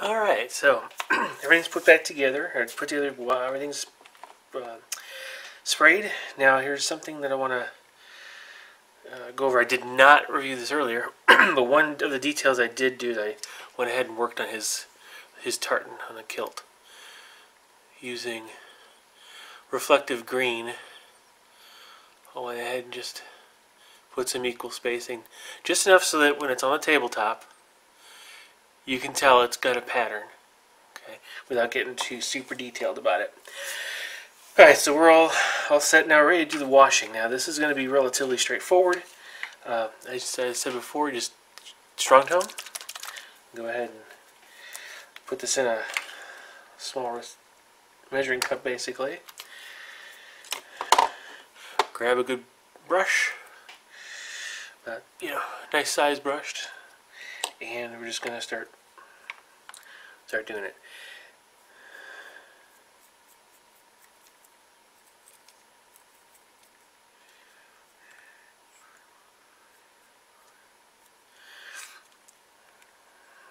Alright, so everything's put back together, or put together while everything's sprayed. Now here's something that I want to go over. I did not review this earlier, but one of the details I did do is I went ahead and worked on his tartan on a kilt using reflective green. I went ahead and just put some equal spacing, just enough so that when it's on the tabletop you can tell it's got a pattern, okay, without getting too super detailed about it. Alright, so we're all set now, ready to do the washing. Now this is going to be relatively straightforward. As I said before, just strong tone. Go ahead and put this in a small measuring cup basically. Grab a good brush, nice size brush, and we're just going to start doing it.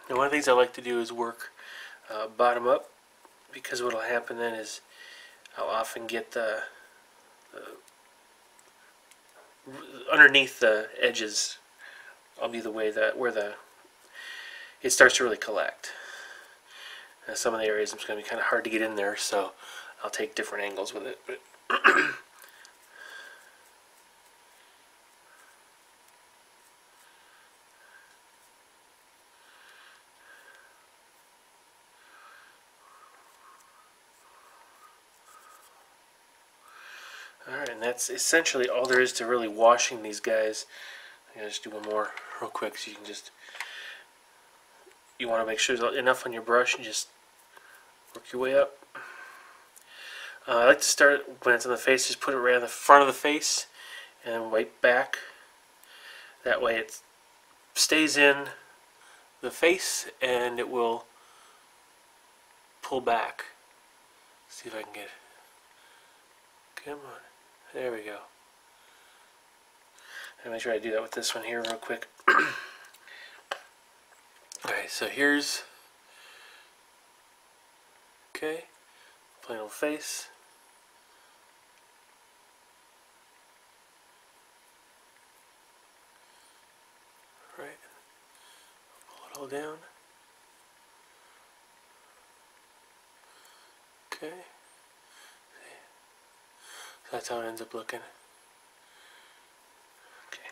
Now one of the things I like to do is work bottom up, because what will happen then is I'll often get the underneath the edges, I'll be the way that where it starts to really collect. Some of the areas it's going to be kind of hard to get in there, so I'll take different angles with it. But alright, and that's essentially all there is to really washing these guys. I'm going to just do one more real quick so you can just, you want to make sure there's enough on your brush and just work your way up. I like to start when it's on the face, just put it right on the front of the face and then wipe back. That way it stays in the face and it will pull back. Let's see if I can get, come on, there we go. I'll make sure I do that with this one here real quick. Alright, so here's, okay, plain old face. Right, pull it all down. Okay, so that's how it ends up looking. Okay,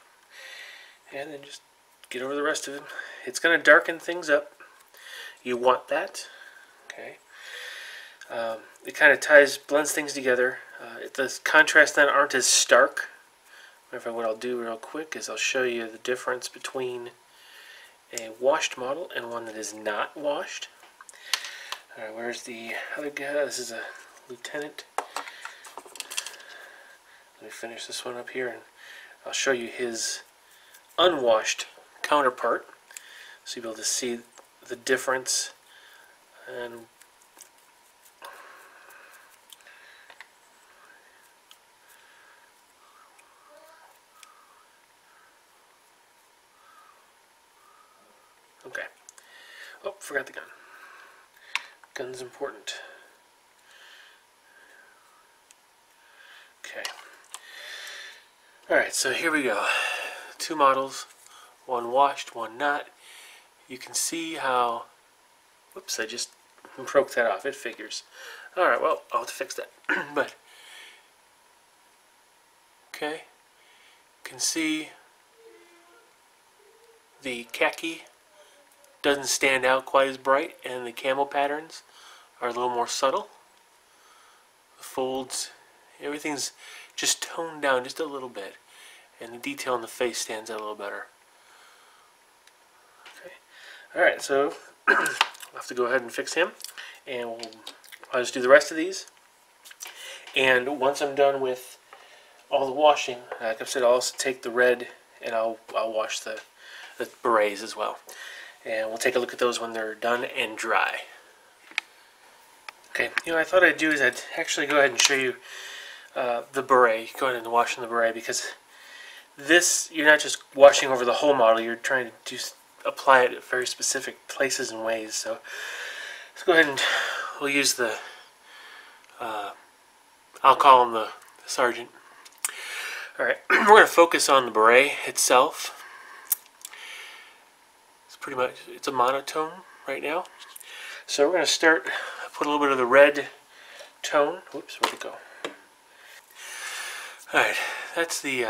and then just get over the rest of it. It's going to darken things up. You want that. Okay. It kind of blends things together. The contrasts then aren't as stark. What I'll do real quick is I'll show you the difference between a washed model and one that is not washed. Alright, where's the other guy? This is a lieutenant. Let me finish this one up here and I'll show you his unwashed counterpart, so you'll be able to see the difference. And okay, oh, forgot the gun. Gun's important. Okay. Alright, so here we go. Two models, one washed, one not. You can see how, whoops, I just broke that off. It figures. Alright, well, I'll have to fix that. But, okay, you can see the khaki doesn't stand out quite as bright, and the camo patterns are a little more subtle. The folds, everything's just toned down just a little bit, and the detail on the face stands out a little better. Okay. Alright, so I'll have to go ahead and fix him, and I'll just do the rest of these. And once I'm done with all the washing, like I said, I'll also take the red and I'll wash the berets as well. And we'll take a look at those when they're done and dry. Okay, what I thought I'd do is I'd actually go ahead and show you the beret. Go ahead and wash in the beret, because this, you're not just washing over the whole model, you're trying to apply it at very specific places and ways. So Let's go ahead and we'll use the, I'll call him the sergeant. Alright, we're going to focus on the beret itself. It's pretty much, it's a monotone right now. So we're going to start, put a little bit of the red tone. Whoops, where'd it go? Alright, that's the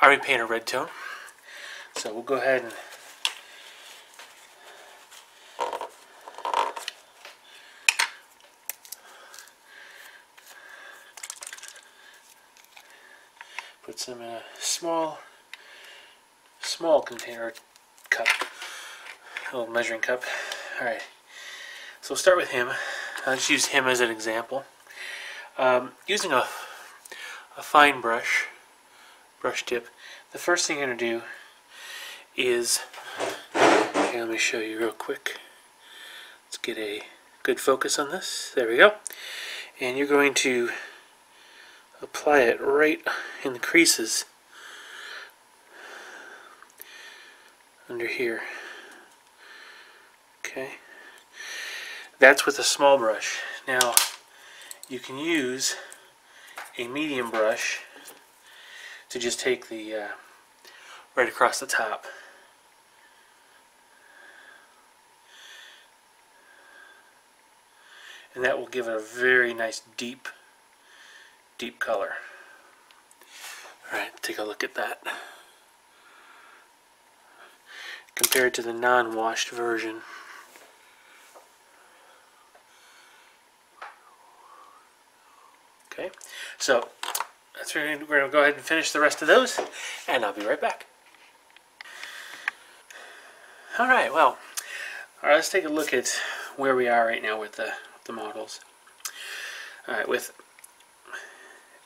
Army Painter red tone. So we'll go ahead and put some in a small container cup, a little measuring cup. Alright, so we'll start with him. I'll just use him as an example. Using a fine brush tip, the first thing you're going to do is, okay, let me show you real quick. Let's get a good focus on this. There we go. And you're going to apply it right in the creases under here. Okay. That's with a small brush. Now, you can use a medium brush to just take the right across the top. And that will give it a very nice deep color. Alright, take a look at that. Compared to the non-washed version. Okay, so that's what we're going to go ahead and finish the rest of those, and I'll be right back. Alright, well, let's take a look at where we are right now with the models. Alright, with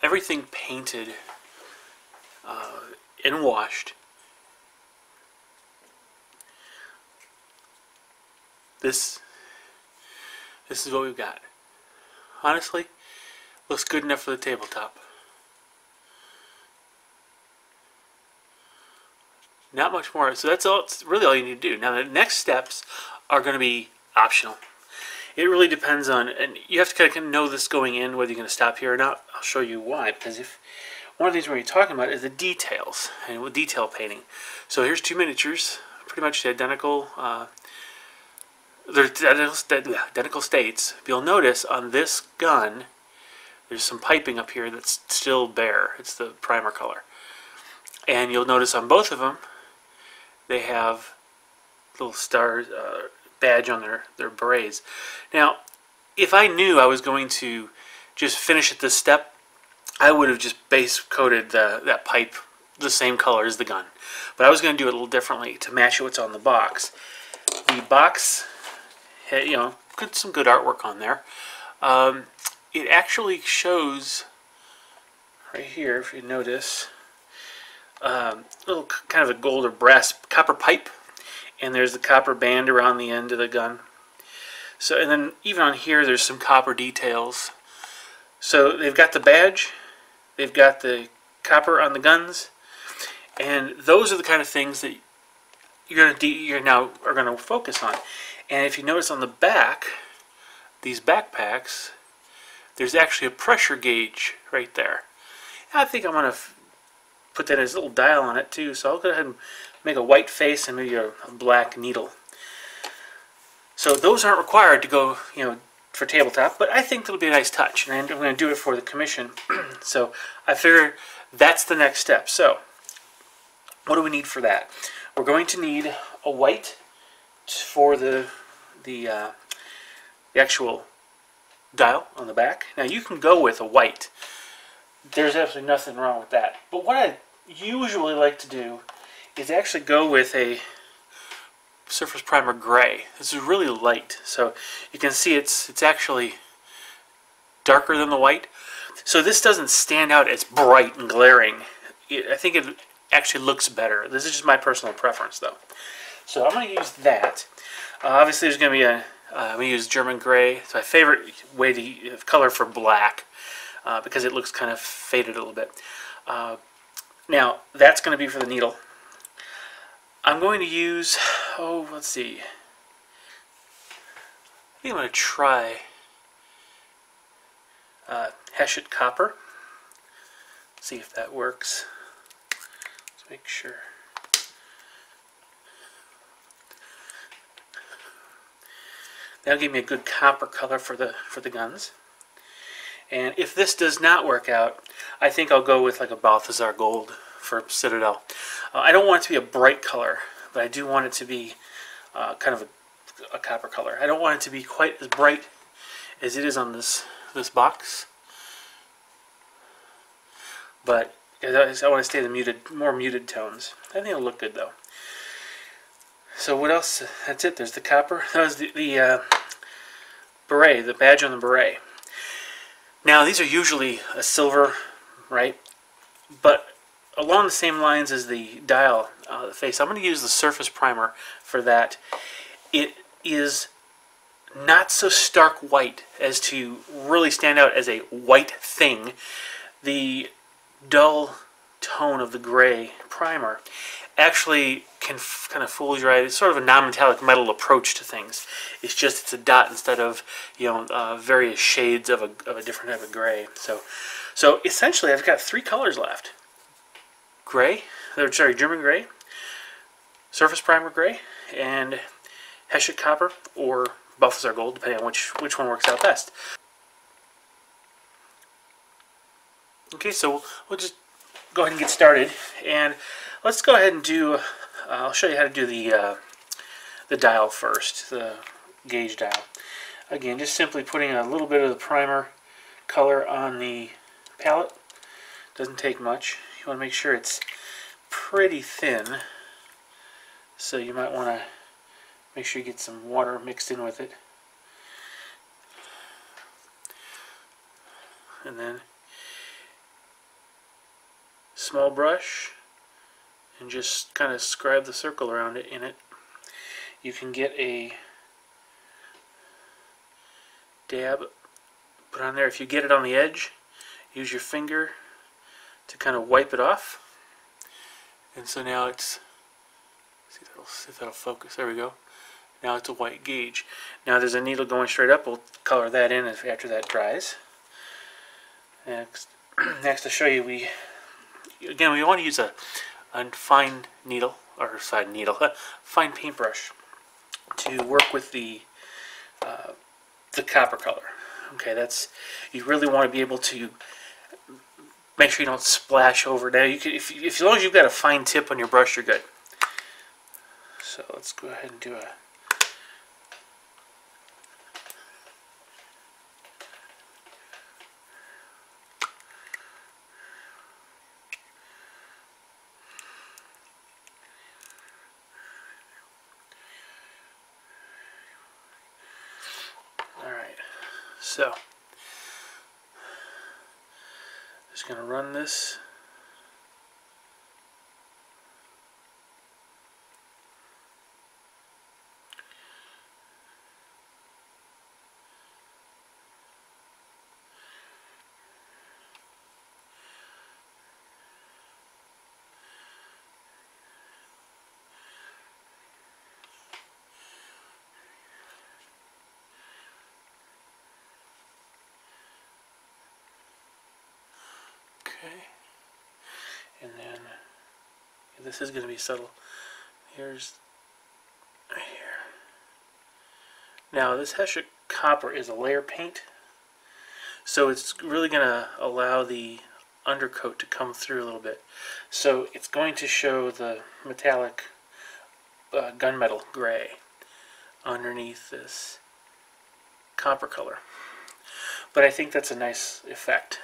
everything painted and washed, this is what we've got. Honestly, looks good enough for the tabletop. Not much more. So that's all. It's really all you need to do. Now the next steps are going to be optional. It really depends on, and you have to kind of know this going in, whether you're going to stop here or not. I'll show you why. Because if one of the things we're going to be talking about is the details and with detail painting. So here's two miniatures, pretty much the identical. They're identical states. If you'll notice on this gun, there's some piping up here that's still bare. It's the primer color. And you'll notice on both of them, they have little stars, badge on their berets. Now, if I knew I was going to just finish at this step, I would have just base coated that pipe the same color as the gun. But I was going to do it a little differently to match what's on the box. The box had, you know, some good artwork on there. It actually shows right here, if you notice, little kind of a gold or brass copper pipe, and there's the copper band around the end of the gun. So, and then even on here, there's some copper details. So they've got the badge, they've got the copper on the guns, and those are the kind of things that you're now going to focus on. And if you notice on the back, these backpacks, there's actually a pressure gauge right there. I think I'm going to put that as a little dial on it too, so I'll go ahead and make a white face and maybe a black needle. So those aren't required to go, you know, for tabletop, but I think that'll be a nice touch, and I'm going to do it for the commission. So I figure that's the next step. So what do we need for that? We're going to need a white for the actual dial on the back. Now you can go with a white. There's absolutely nothing wrong with that. But what I usually like to do is actually go with a surface primer gray. This is really light, so you can see it's actually darker than the white. So this doesn't stand out as bright and glaring. I think it actually looks better. This is just my personal preference, though. So I'm going to use that. Obviously, there's going to be I'm going to use German gray. It's my favorite way to color for black because it looks kind of faded a little bit. Now, that's going to be for the needle. I'm going to use, let's see. think I'm going to try Heshet copper. See if that works. Let's make sure. That'll give me a good copper color for the guns. And if this does not work out, I think I'll go with like a Balthazar gold for Citadel. I don't want it to be a bright color, but I do want it to be kind of a copper color. I don't want it to be quite as bright as it is on this box, but I want to stay the more muted tones. I think it'll look good though. So what else? That's it. There's the copper. That was the beret, the badge on the beret. Now these are usually a silver, right? But along the same lines as the dial, the face, I'm going to use the surface primer for that. It is not so stark white as to really stand out as a white thing. The dull tone of the gray primer actually can kind of fool your eye. It's sort of a non-metallic metal approach to things. It's a dot instead of various shades of a different type of gray. So essentially, I've got 3 colors left: gray, German gray, surface primer gray, and Heshet copper or Balthazar gold, depending on which one works out best. Okay, so we'll just go ahead and get started, and let's go ahead and do. I'll show you how to do the dial first, the gauge dial. Again, just simply putting a little bit of the primer color on the palette. Doesn't take much. You want to make sure it's pretty thin, so you might want to make sure you get some water mixed in with it. And then small brush and just kind of scribe the circle around it in it. You can get a dab, put on there. If you get it on the edge, use your finger to kind of wipe it off. And so now it's, see if that'll focus. There we go. Now it's a white gauge. Now there's a needle going straight up. We'll color that in after that dries. Next to show you, we want to use a fine needle, or fine paintbrush to work with the copper color. Okay, you really want to be able to make sure you don't splash over. Now, as long as you've got a fine tip on your brush, you're good. So let's go ahead and do a. So, just going to run this. Okay, and then this is going to be subtle. Here's here. Now this Heshet copper is a layer paint, so it's really going to allow the undercoat to come through a little bit. So it's going to show the metallic gunmetal gray underneath this copper color. But I think that's a nice effect,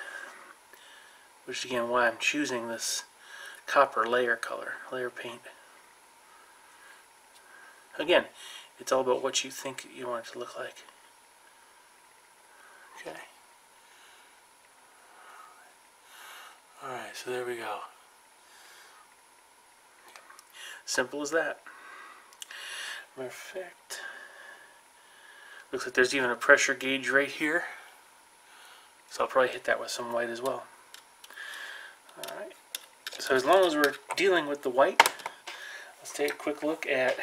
which is again why I'm choosing this copper layer color, layer paint. Again, it's all about what you think you want it to look like. Okay. Alright, so there we go. Simple as that. Perfect. Looks like there's even a pressure gauge right here. So I'll probably hit that with some white as well. Alright, so as long as we're dealing with the white, let's take a quick look at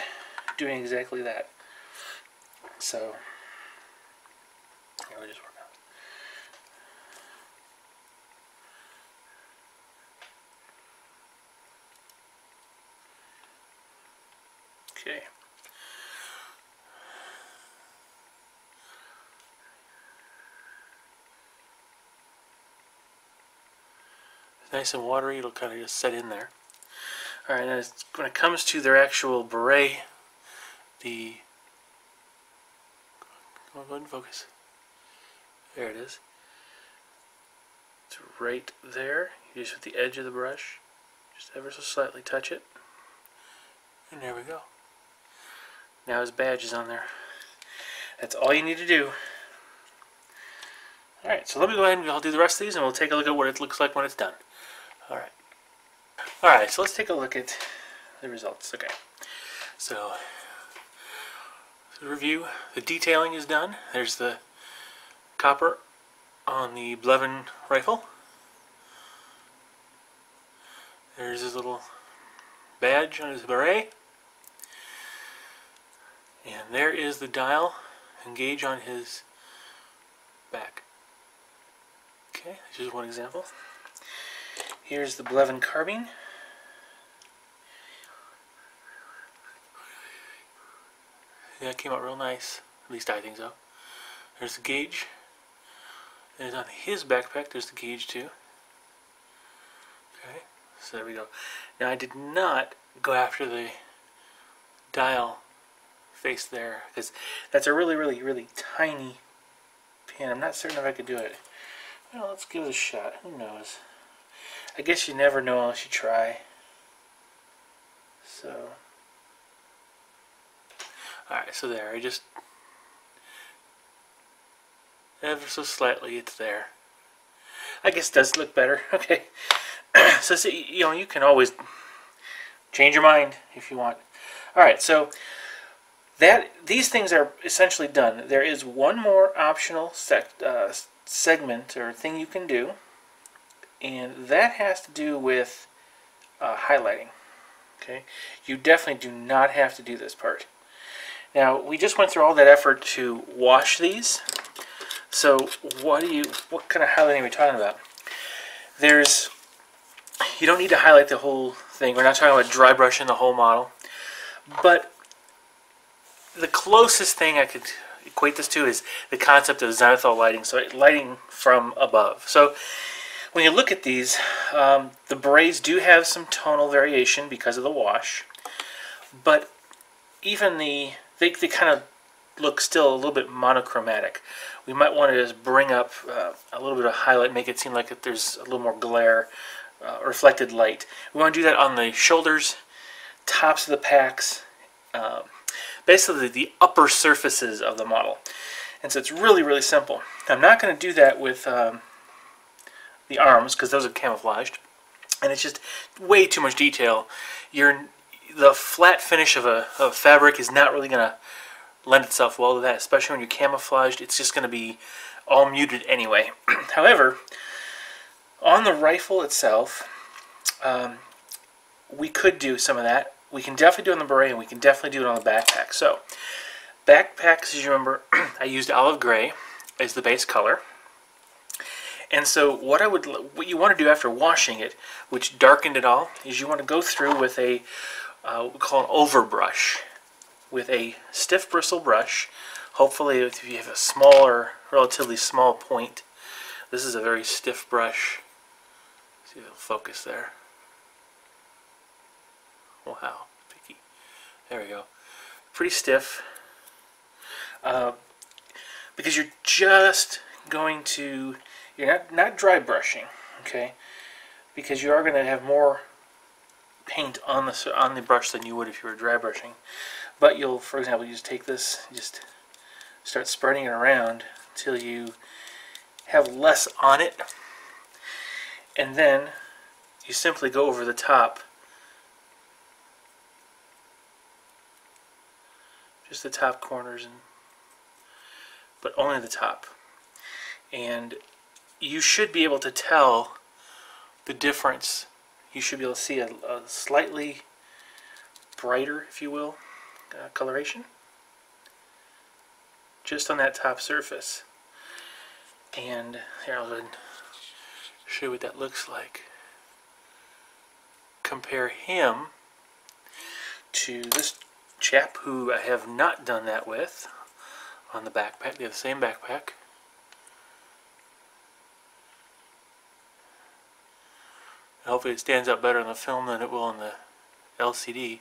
doing exactly that. So we just work on? Okay. It's nice and watery, it'll kind of just set in there. Alright, and when it comes to their actual beret, the... Go ahead and focus. There it is. It's right there. You just with the edge of the brush, just ever so slightly touch it. And there we go. Now his badge is on there. That's all you need to do. Alright, so let me go ahead and I'll do the rest of these and we'll take a look at what it looks like when it's done. Alright. Alright, so let's take a look at the results. Okay. So review. The detailing is done. There's the copper on the Blevin rifle. There's his little badge on his beret. And there is the dial and gauge on his back. Okay, that's just one example. Here's the Blevin carbine. Yeah, it came out real nice. At least I think so. There's the gauge. And on his backpack, there's the gauge too. Okay, so there we go. Now I did not go after the dial face there, because that's a really, really, really tiny pin. I'm not certain if I could do it. Well, let's give it a shot. Who knows? I guess you never know unless you try. So... Alright, so there, I just ever so slightly it's there. I guess it does look better. Okay. So see, you know, you can always change your mind if you want. Alright, so these things are essentially done. There is one more optional segment or thing you can do, and that has to do with highlighting. Okay, you definitely do not have to do this part. Now, we just went through all that effort to wash these. So, what kind of highlighting are we talking about? You don't need to highlight the whole thing. We're not talking about dry brushing the whole model. But the closest thing I could equate this to is the concept of zenithal lighting. So, lighting from above. So, when you look at these, the berets do have some tonal variation because of the wash. But even they kind of look still a little bit monochromatic. We might want to just bring up a little bit of highlight, make it seem like there's a little more glare, reflected light. We want to do that on the shoulders, tops of the packs, basically the upper surfaces of the model. And so it's really, really simple. I'm not going to do that with the arms because those are camouflaged, and it's just way too much detail. The flat finish of a fabric is not really going to lend itself well to that, especially when you're camouflaged. It's just going to be all muted anyway. However, on the rifle itself, we could do some of that. We can definitely do it on the beret, and we can definitely do it on the backpack. So, backpacks, as you remember, I used olive gray as the base color. And so what you want to do after washing it, which darkened it all, is you want to go through with a we call an overbrush, with a stiff bristle brush. Hopefully, if you have a smaller, relatively small point, this is a very stiff brush. See if it'll focus there. Wow, picky. There we go. Pretty stiff, because you're just going to. You're not dry brushing, okay? Because you are going to have more paint on the brush than you would if you were dry brushing. But you'll, for example, you just take this, just start spreading it around until you have less on it, and then you simply go over the top, just the top corners, but only the top, and you should be able to tell the difference. You should be able to see a slightly brighter, if you will, coloration just on that top surface. And here, I'll go ahead and show you what that looks like. Compare him to this chap who I have not done that with on the backpack. They have the same backpack. Hopefully it stands out better on the film than it will on the LCD.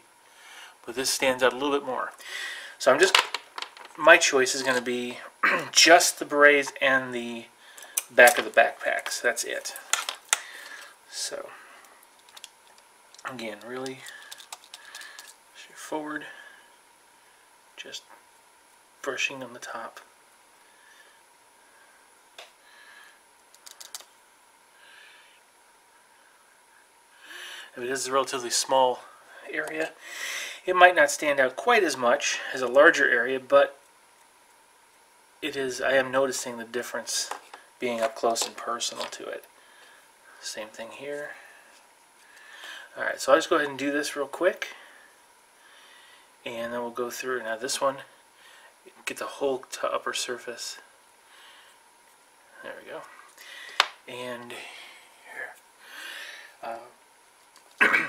But this stands out a little bit more. So my choice is going to be just the berets and the back of the backpacks. That's it. So, again, really straightforward. Just brushing on the top. If it is a relatively small area, it might not stand out quite as much as a larger area, but I am noticing the difference being up close and personal to it. Same thing here. Alright, so I'll just go ahead and do this real quick, and then we'll go through. Now this one, get the whole upper surface. There we go. And here.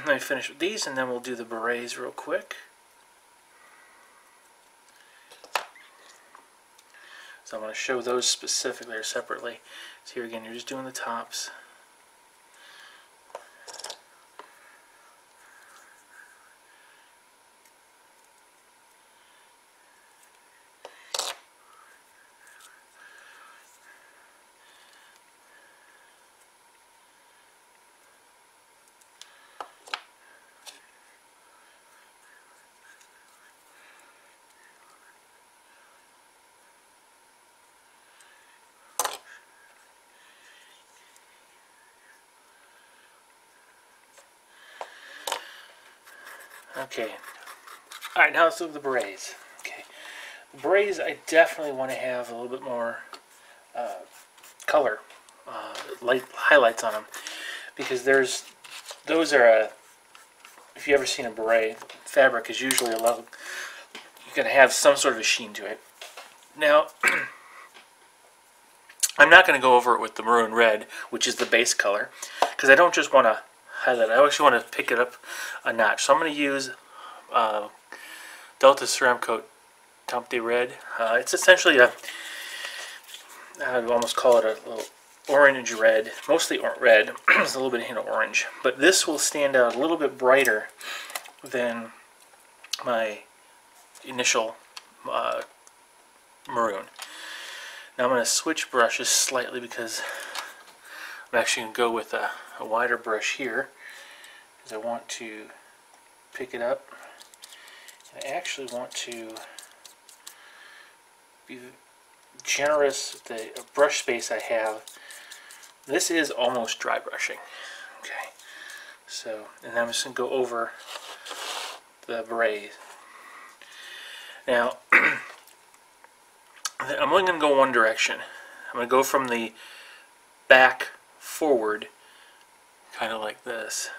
Let me finish with these, and then we'll do the berets real quick. So I'm going to show those specifically or separately. So here again, you're just doing the tops. Okay. Alright, now let's look at the berets. Okay. The berets, I definitely want to have a little bit more color, light highlights on them, because those are if you ever seen a beret, fabric is usually you're going to have some sort of a sheen to it. Now, I'm not going to go over it with the maroon red, which is the base color, because I don't just want to highlight it. I actually want to pick it up a notch. So I'm going to use Delta Ceram Coat Tempte Red. It's essentially I would almost call it a little orange red, mostly red. There's a little bit of hint of orange, but this will stand out a little bit brighter than my initial maroon. Now I'm going to switch brushes slightly because I'm actually going to go with a wider brush here, because I want to pick it up. And I actually want to be generous with the brush space I have. This is almost dry brushing. Okay, so, and I'm just going to go over the beret. Now, I'm only going to go one direction. I'm going to go from the back forward, kind of like this.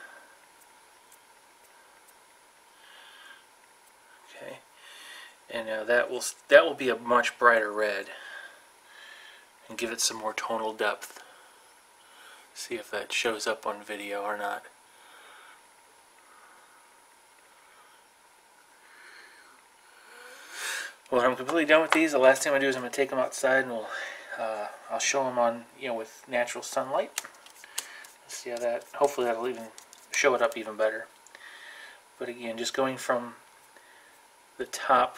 Okay, and now that will be a much brighter red, and give it some more tonal depth. See if that shows up on video or not. Well, when I'm completely done with these, the last thing I do is I'm going to take them outside, and I'll show them on, with natural sunlight. Let's see how that. Hopefully that'll even show it up even better. But again, just going from the top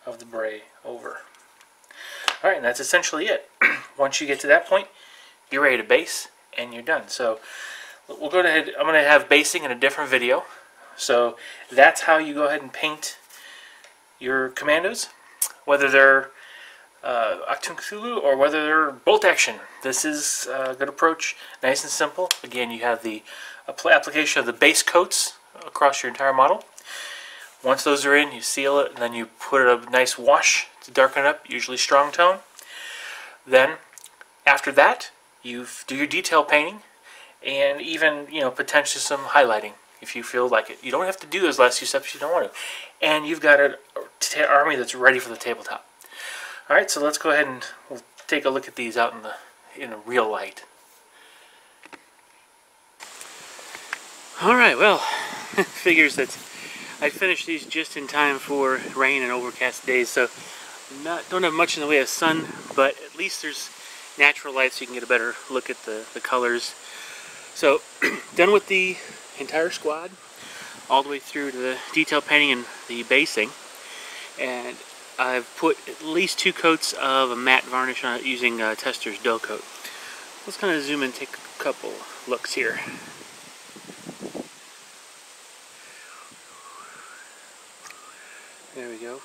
of the beret over. All right, and that's essentially it. Once you get to that point, you're ready to base, and you're done. So we'll go ahead. I'm going to have basing in a different video. So that's how you go ahead and paint your Commandos, whether they're Achtung Cthulhu or whether they're bolt action. This is a good approach, nice and simple. Again, you have the application of the base coats across your entire model. Once those are in, you seal it, and then you put a nice wash to darken it up, usually strong tone. Then, after that, you do your detail painting, and even potentially some highlighting if you feel like it. You don't have to do those last few steps if you don't want to. And you've got an army that's ready for the tabletop. Alright, so let's go ahead and we'll take a look at these out in a real light. Alright, well, figures that I finished these just in time for rain and overcast days, so don't have much in the way of sun, but at least there's natural light so you can get a better look at the colors. So, done with the entire squad, all the way through to the detail painting and the basing, and I've put at least 2 coats of a matte varnish on it using Tester's Dull Coat. Let's kind of zoom in and take a couple looks here. There we go.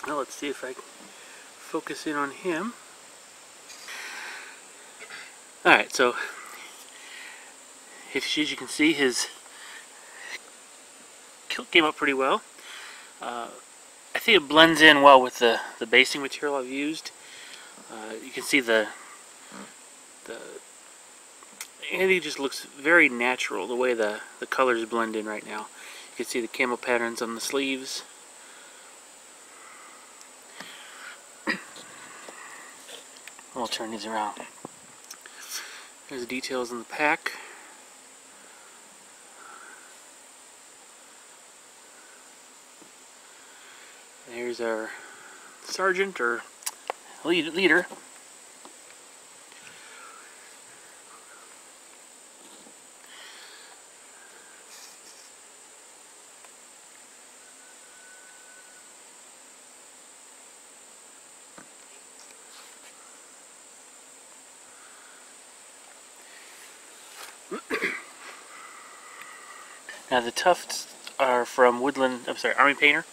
Now let's see if I can focus in on him. Alright, so as you can see, his kilt came up pretty well. I think it blends in well with the basing material I've used. You can see it just looks very natural the way the colors blend in right now. You can see the camo patterns on the sleeves. I'll turn these around. There's the details in the pack. There's our sergeant or leader. Now the tufts are from Army Painter.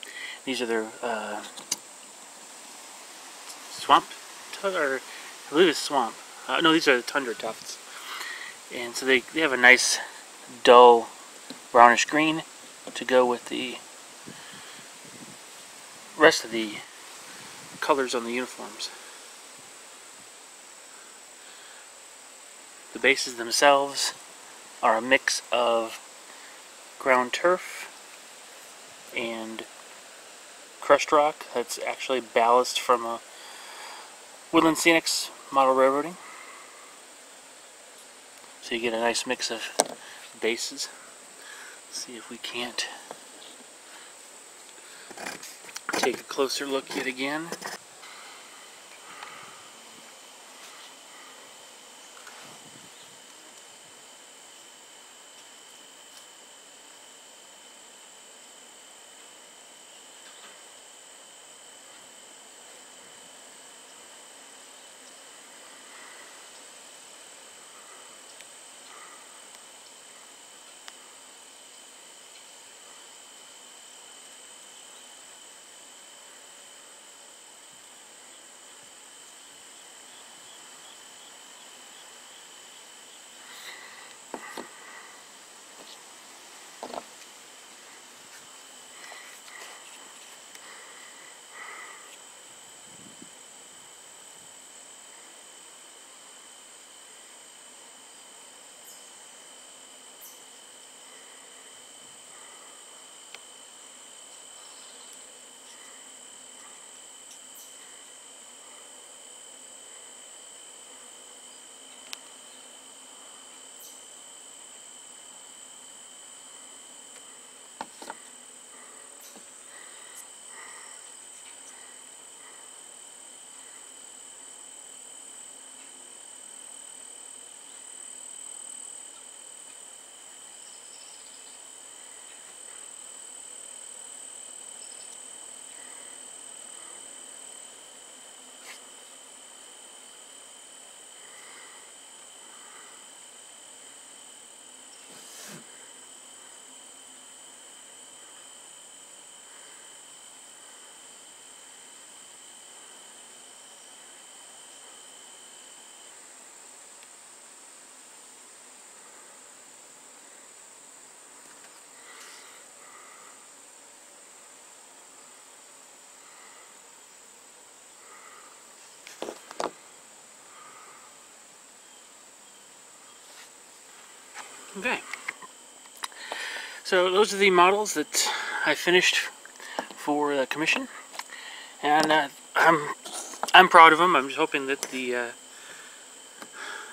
These are their swamp, or I believe it's swamp. No, these are the tundra tufts. And so they have a nice dull brownish green to go with the rest of the colors on the uniforms. The bases themselves are a mix of ground turf and crushed rock. That's actually ballast from a Woodland Scenics model railroading. So you get a nice mix of bases. Let's see if we can't take a closer look yet again. Okay, so those are the models that I finished for the commission, and I'm I'm proud of them. I'm just hoping that the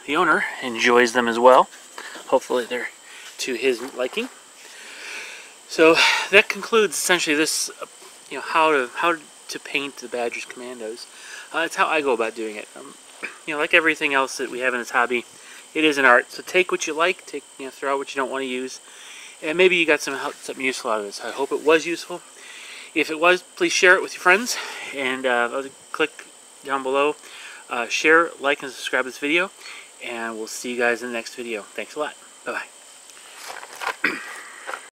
owner enjoys them as well. Hopefully they're to his liking. So that concludes essentially this, how to paint the Badger's Commandos. That's how I go about doing it. Like everything else that we have in this hobby, it is an art. So take what you like, throw out what you don't want to use, and maybe you got something useful out of this. I hope it was useful. If it was, please share it with your friends, and click down below, share, like, and subscribe to this video, and we'll see you guys in the next video. Thanks a lot. Bye-bye.